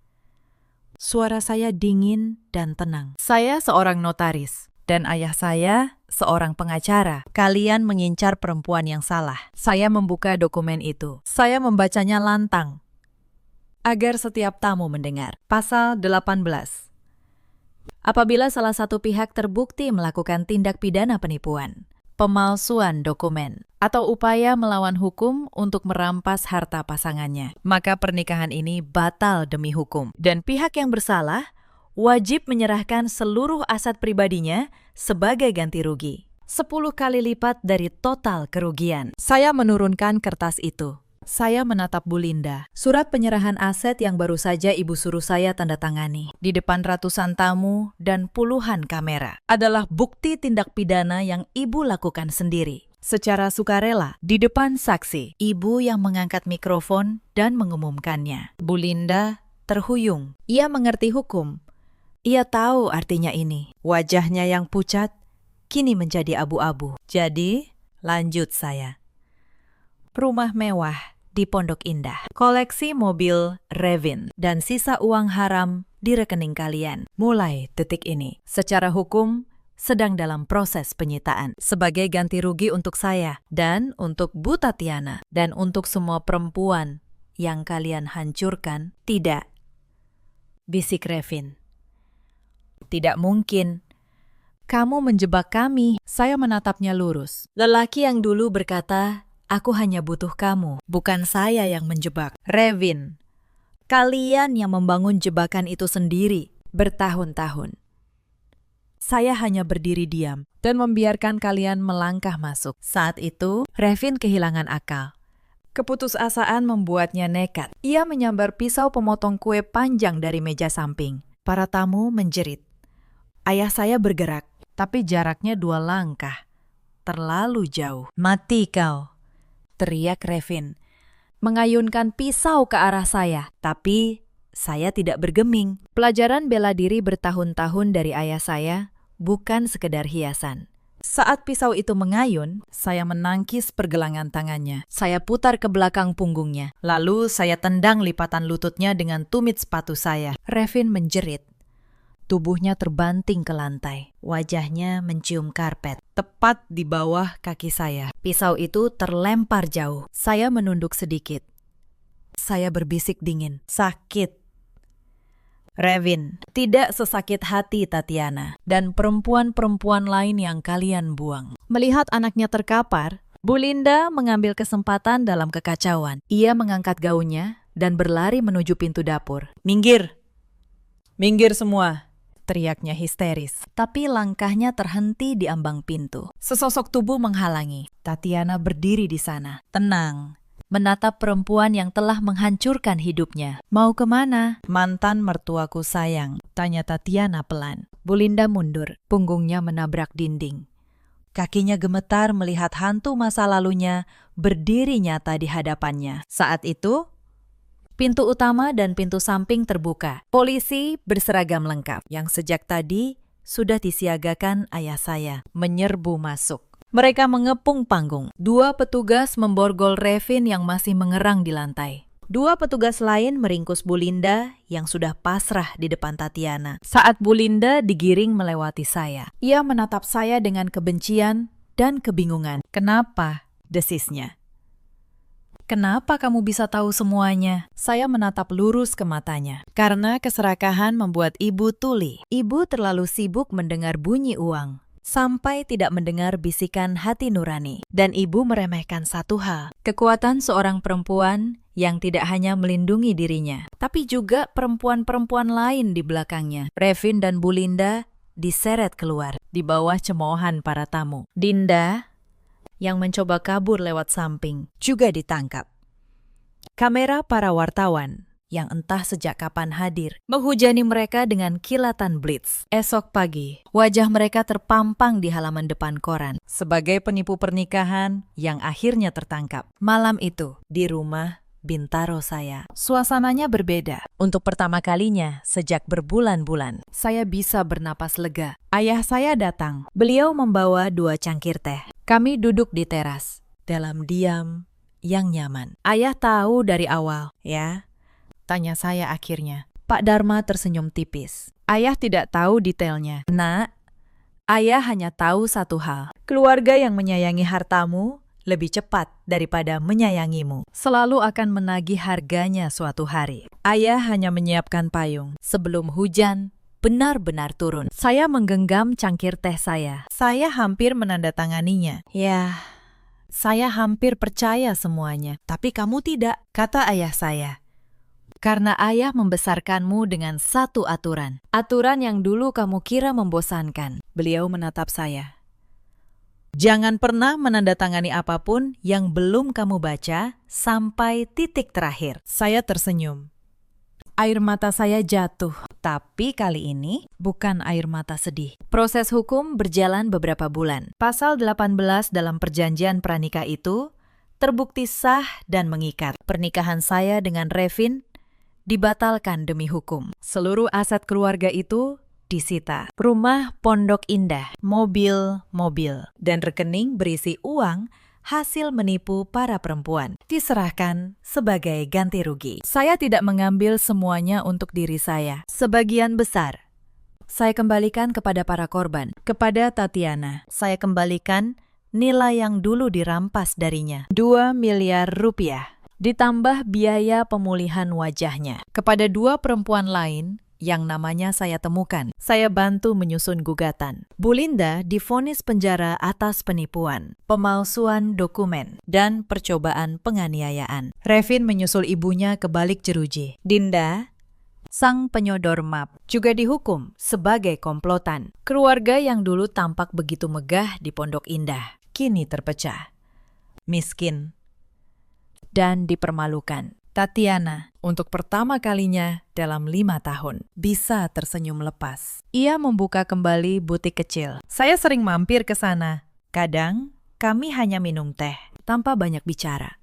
Suara saya dingin dan tenang. Saya seorang notaris. Dan ayah saya seorang pengacara. Kalian mengincar perempuan yang salah. Saya membuka dokumen itu. Saya membacanya lantang. Agar setiap tamu mendengar. Pasal 18. Apabila salah satu pihak terbukti melakukan tindak pidana penipuan, pemalsuan dokumen, atau upaya melawan hukum untuk merampas harta pasangannya, maka pernikahan ini batal demi hukum. Dan pihak yang bersalah wajib menyerahkan seluruh aset pribadinya sebagai ganti rugi. 10 kali lipat dari total kerugian. Saya menurunkan kertas itu. Saya menatap Bu Linda. Surat penyerahan aset yang baru saja ibu suruh saya tanda tangani di depan ratusan tamu dan puluhan kamera adalah bukti tindak pidana yang ibu lakukan sendiri. Secara sukarela, di depan saksi, ibu yang mengangkat mikrofon dan mengumumkannya. Bu Linda terhuyung. Ia mengerti hukum. Ia tahu artinya ini. Wajahnya yang pucat kini menjadi abu-abu. Jadi, lanjut saya. Rumah mewah di Pondok Indah, koleksi mobil Revin, dan sisa uang haram di rekening kalian. Mulai detik ini, secara hukum sedang dalam proses penyitaan sebagai ganti rugi untuk saya dan untuk Bu Tatiana dan untuk semua perempuan yang kalian hancurkan. Tidak, bisik Revin. Tidak mungkin. Kamu menjebak kami. Saya menatapnya lurus. Lelaki yang dulu berkata, aku hanya butuh kamu, bukan saya yang menjebak. Revin, kalian yang membangun jebakan itu sendiri bertahun-tahun. Saya hanya berdiri diam dan membiarkan kalian melangkah masuk. Saat itu, Revin kehilangan akal. Keputusasaan membuatnya nekat. Ia menyambar pisau pemotong kue panjang dari meja samping. Para tamu menjerit. Ayah saya bergerak, tapi jaraknya 2 langkah. Terlalu jauh. Mati kau, teriak Revin. mengayunkan pisau ke arah saya. Tapi saya tidak bergeming. Pelajaran bela diri bertahun-tahun dari ayah saya bukan sekedar hiasan. Saat pisau itu mengayun, saya menangkis pergelangan tangannya. Saya putar ke belakang punggungnya. Lalu saya tendang lipatan lututnya dengan tumit sepatu saya. Revin menjerit. Tubuhnya terbanting ke lantai. Wajahnya mencium karpet. Tepat di bawah kaki saya. Pisau itu terlempar jauh. Saya menunduk sedikit. Saya berbisik dingin. Sakit. Revin, tidak sesakit hati Tatiana dan perempuan-perempuan lain yang kalian buang. Melihat anaknya terkapar, Bu Linda mengambil kesempatan dalam kekacauan. Ia mengangkat gaunnya dan berlari menuju pintu dapur. Minggir! Minggir semua! Teriaknya histeris. Tapi langkahnya terhenti di ambang pintu. Sesosok tubuh menghalangi. Tatiana berdiri di sana, tenang, menatap perempuan yang telah menghancurkan hidupnya. Mau kemana? Mantan mertuaku sayang, tanya Tatiana pelan. Bu Linda mundur, punggungnya menabrak dinding. Kakinya gemetar melihat hantu masa lalunya berdiri nyata di hadapannya. Saat itu, pintu utama dan pintu samping terbuka. Polisi berseragam lengkap yang sejak tadi sudah disiagakan ayah saya menyerbu masuk. Mereka mengepung panggung. 2 petugas memborgol Revin yang masih mengerang di lantai. 2 petugas lain meringkus Bu Linda yang sudah pasrah di depan Tatiana. Saat Bu Linda digiring melewati saya, ia menatap saya dengan kebencian dan kebingungan. Kenapa? Desisnya. Kenapa kamu bisa tahu semuanya? Saya menatap lurus ke matanya. Karena keserakahan membuat ibu tuli. Ibu terlalu sibuk mendengar bunyi uang, sampai tidak mendengar bisikan hati nurani. Dan ibu meremehkan satu hal, kekuatan seorang perempuan yang tidak hanya melindungi dirinya, tapi juga perempuan-perempuan lain di belakangnya. Revin dan Bu Linda diseret keluar di bawah cemoohan para tamu. Dinda, yang mencoba kabur lewat samping, juga ditangkap. Kamera para wartawan yang entah sejak kapan hadir, menghujani mereka dengan kilatan blitz. Esok pagi, wajah mereka terpampang di halaman depan koran sebagai penipu pernikahan yang akhirnya tertangkap. Malam itu, di rumah Bintaro saya, suasananya berbeda. Untuk pertama kalinya sejak berbulan-bulan, saya bisa bernapas lega. Ayah saya datang. Beliau membawa 2 cangkir teh. Kami duduk di teras, dalam diam yang nyaman. Ayah tahu dari awal, ya? Tanya saya akhirnya. Pak Dharma tersenyum tipis. Ayah tidak tahu detailnya. Nak, ayah hanya tahu satu hal. Keluarga yang menyayangi hartamu lebih cepat daripada menyayangimu. Selalu akan menagih harganya suatu hari. Ayah hanya menyiapkan payung sebelum hujan benar-benar turun. Saya menggenggam cangkir teh saya. Saya hampir menandatanganinya. Ya, saya hampir percaya semuanya. Tapi kamu tidak, kata ayah saya. Karena ayah membesarkanmu dengan satu aturan. Aturan yang dulu kamu kira membosankan. Beliau menatap saya. Jangan pernah menandatangani apapun yang belum kamu baca sampai titik terakhir. Saya tersenyum. Air mata saya jatuh. Tapi kali ini bukan air mata sedih. Proses hukum berjalan beberapa bulan. Pasal 18 dalam perjanjian pranikah itu terbukti sah dan mengikat. Pernikahan saya dengan Revin dibatalkan demi hukum. Seluruh aset keluarga itu disita. Rumah Pondok Indah, mobil, dan rekening berisi uang hasil menipu para perempuan diserahkan sebagai ganti rugi. Saya tidak mengambil semuanya untuk diri saya. Sebagian besar saya kembalikan kepada para korban, kepada Tatiana. Saya kembalikan nilai yang dulu dirampas darinya, 2 miliar rupiah. Ditambah biaya pemulihan wajahnya. Kepada 2 perempuan lain yang namanya saya temukan, saya bantu menyusun gugatan. Bu Linda divonis penjara atas penipuan, pemalsuan dokumen, dan percobaan penganiayaan. Revin menyusul ibunya ke balik jeruji. Dinda, sang penyodor map, juga dihukum sebagai komplotan. Keluarga yang dulu tampak begitu megah di Pondok Indah, kini terpecah, miskin, dan dipermalukan. Tatiana, untuk pertama kalinya dalam 5 tahun, bisa tersenyum lepas. Ia membuka kembali butik kecil. Saya sering mampir ke sana. Kadang, kami hanya minum teh, tanpa banyak bicara.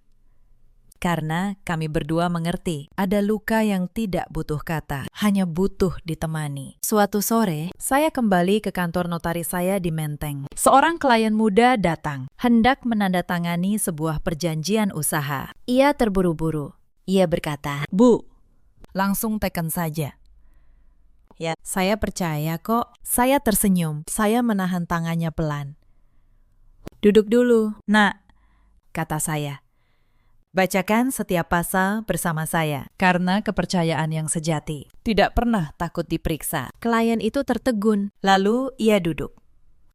karena kami berdua mengerti ada luka yang tidak butuh kata, hanya butuh ditemani. Suatu sore, saya kembali ke kantor notaris saya di Menteng. Seorang klien muda datang, hendak menandatangani sebuah perjanjian usaha. Ia terburu-buru. Ia berkata, Bu, langsung teken saja. "Ya, saya percaya kok." Saya tersenyum. Saya menahan tangannya pelan. "Duduk dulu, Nak," kata saya. "Bacakan setiap pasal bersama saya." Karena kepercayaan yang sejati. Tidak pernah takut diperiksa. Klien itu tertegun. Lalu ia duduk.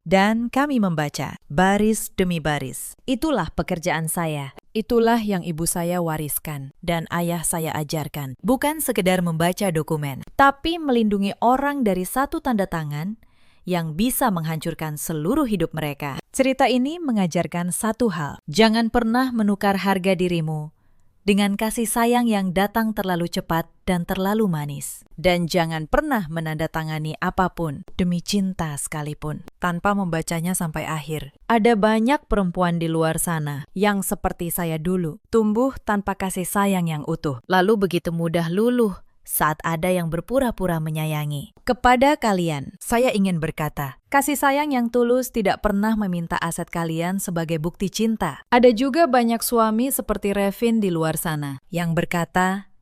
Dan kami membaca, baris demi baris. Itulah pekerjaan saya. Itulah yang ibu saya wariskan dan ayah saya ajarkan. Bukan sekedar membaca dokumen, tapi melindungi orang dari satu tanda tangan yang bisa menghancurkan seluruh hidup mereka. Cerita ini mengajarkan satu hal. Jangan pernah menukar harga dirimu dengan kasih sayang yang datang terlalu cepat dan terlalu manis. Dan jangan pernah menandatangani apapun demi cinta sekalipun, tanpa membacanya sampai akhir. Ada banyak perempuan di luar sana yang seperti saya dulu, tumbuh tanpa kasih sayang yang utuh, lalu begitu mudah luluh saat ada yang berpura-pura menyayangi. Kepada kalian, saya ingin berkata, kasih sayang yang tulus tidak pernah meminta aset kalian sebagai bukti cinta. Ada juga banyak suami seperti Revin di luar sana yang berkata,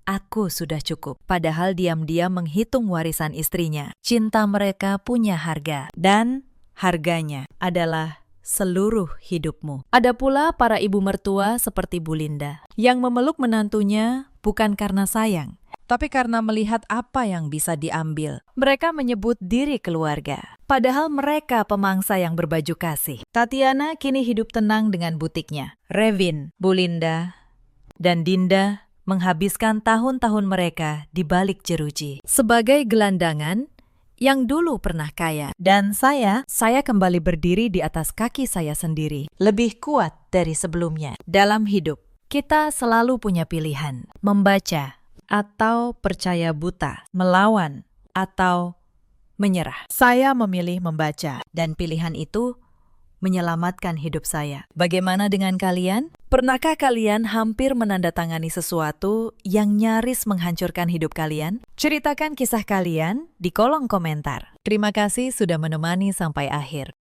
"Aku sudah cukup," padahal diam-diam menghitung warisan istrinya. Cinta mereka punya harga, dan harganya adalah seluruh hidupmu. Ada pula para ibu mertua seperti Bu Linda yang memeluk menantunya bukan karena sayang, tapi karena melihat apa yang bisa diambil. Mereka menyebut diri keluarga, padahal mereka pemangsa yang berbaju kasih. Tatiana kini hidup tenang dengan butiknya. Revin, Bu Linda, dan Dinda menghabiskan tahun-tahun mereka di balik jeruji sebagai gelandangan yang dulu pernah kaya. Dan saya kembali berdiri di atas kaki saya sendiri, lebih kuat dari sebelumnya. Dalam hidup, kita selalu punya pilihan, membaca atau percaya buta, melawan atau menyerah. Saya memilih membaca, dan pilihan itu menyelamatkan hidup saya. Bagaimana dengan kalian? Pernahkah kalian hampir menandatangani sesuatu yang nyaris menghancurkan hidup kalian? Ceritakan kisah kalian di kolom komentar. Terima kasih sudah menemani sampai akhir.